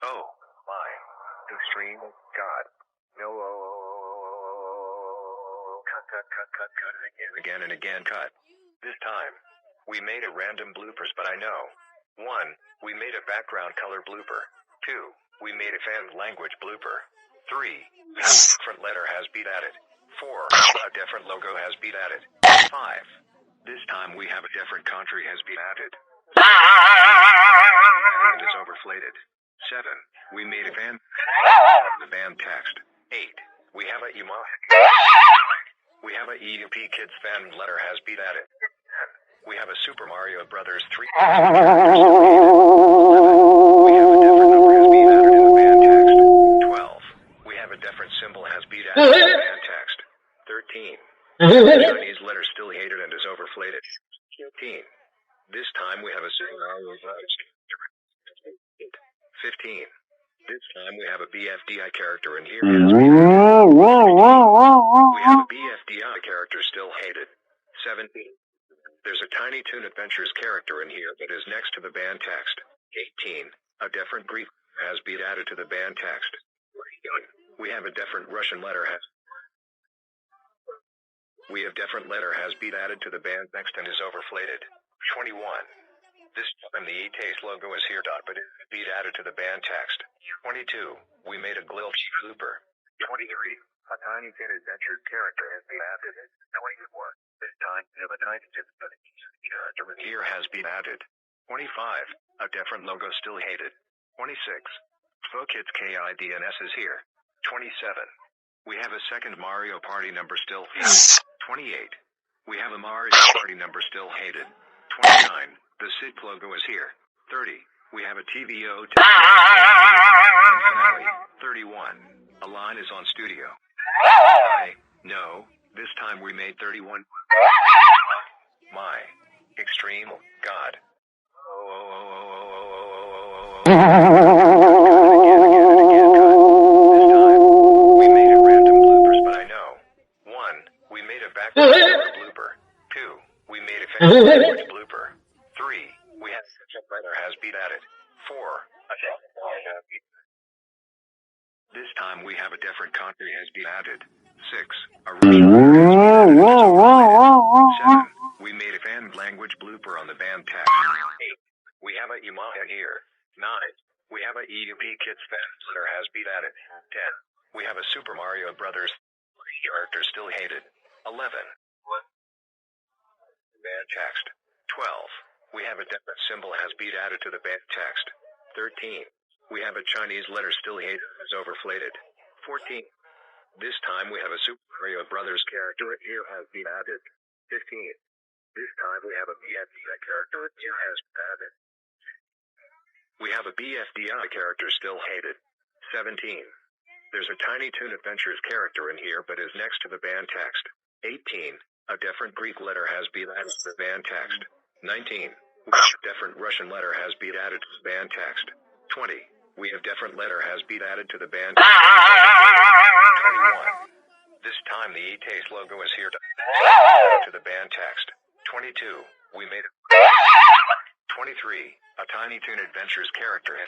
Oh, my. Extreme. God. No. Cut. Again and again, cut. This time, we made a random bloopers, but I know. 1. We made a background color blooper. 2. We made a fan language blooper. 3. A different letter has been added. 4. A different logo has been added. 5. This time we have a different country has been added. And is overflated. 7. We made a fan the band text. 8. We have a We have a EUP Kids fan letter has been added. 10. We have a Super Mario Brothers 3. We have a different number has been added in the band text. 12. We have a different symbol has been added in the band text. 13. The Chinese letter still hated and is overflated. 14. This time we have a Super Mario Brothers. 15. This time we have a BFDI character in here. We have a BFDI character still hated. 17. There's a Tiny Toon Adventures character in here that is next to the band text. 18. A different Greek has been added to the band text. We have a different Russian letter has been added to the band text and is overflated. 21. This time the E-Taste logo is here, but it is beat added to the band text. 22. We made a glitch blooper. 23. A Tiny Toon Adventures character has been added. 24. This time a Tiny Toon character here has been added. 25. A different logo still hated. 26. Kids KIDNS is here. 27. We have a second Mario Party number still hated. 28. We have a Mario Party number still hated. 29. The SID logo is here. 30. We have a TVO finale. 31. A line is on studio. No. This time we made 31. My. Extreme. God. This time, we made a random bloopers, but I know. 1. We made a background blooper. 2. We made a fan language blooper. 3. We have a letter has been added. 4. This time we have a different country has been added. 6. A Russian letter has been added. 7. We made a fan language blooper on the band text. 8. We have a Yamaha here. 9. We have a EUP Kids fan letter has been added. 10. We have a Super Mario Brothers character still hated. 11. Band text. 12. We have a different symbol has been added to the band text. 13. We have a Chinese letter still hated as overflated. 14. This time we have a Super Mario Brothers character here has been added. 15. This time we have a BFDI character here has been added. We have a BFDI character still hated. 17. There's a Tiny Toon Adventures character in here but is next to the band text. 18. A different Greek letter has been added to the band text. 19. A different Russian letter has been added to the band text. 20. We have different letter has been added to the band text. 21. This time the E-Taste logo is here to the band text. 22. We made it. 23. A Tiny Toon Adventures character in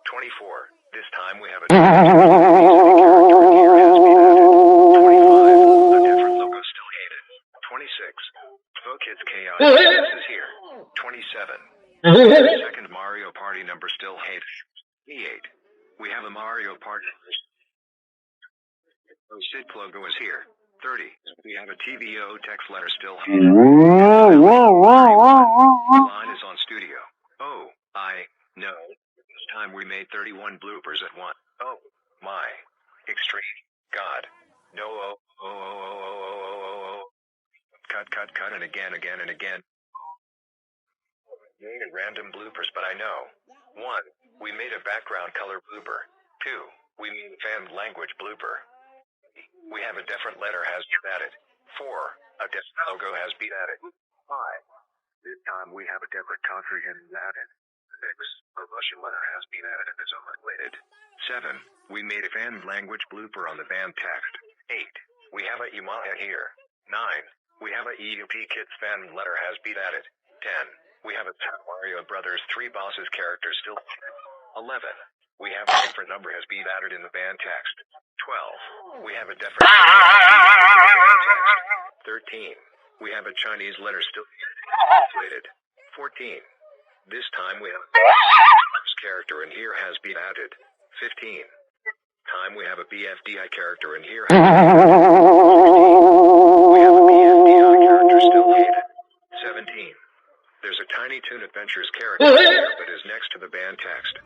24. This time we have a character here has been added. 25. A different logo still hated. 26. Kids KIDNS is here. 27. The second Mario Party number still hated. 28. We have a Mario Party. SID logo is here. 30. We have a TVO text letter still hated. 31. The line is on studio. Oh, I know. This time we made 31 bloopers at once. Oh, my. Extreme. God. No. Cut, and again. Made random bloopers, but I know. 1. We made a background color blooper. 2. We made a fan language blooper. We have a different letter has been added. 4. A different logo has been added. 5. This time we have a different country has been added. 6. A Russian letter has been added and is unrelated. 7. We made a fan language blooper on the band text. 8. We have a Yamaha here. 9. We have a EUP Kids fan letter has been added. 10. We have a Super Mario Brothers 3 bosses character still. 11. We have a different number has been added in the band text. 12. We have a different symbol has been added to the band text. 13. We have a Chinese letter still translated. 14. This time we have a character in here has been added. 15. Time we have a BFDI character in here has been added. 16. We have a BFDI character still hated. 17. There's a Tiny Toon Adventures character here that is next to the band text.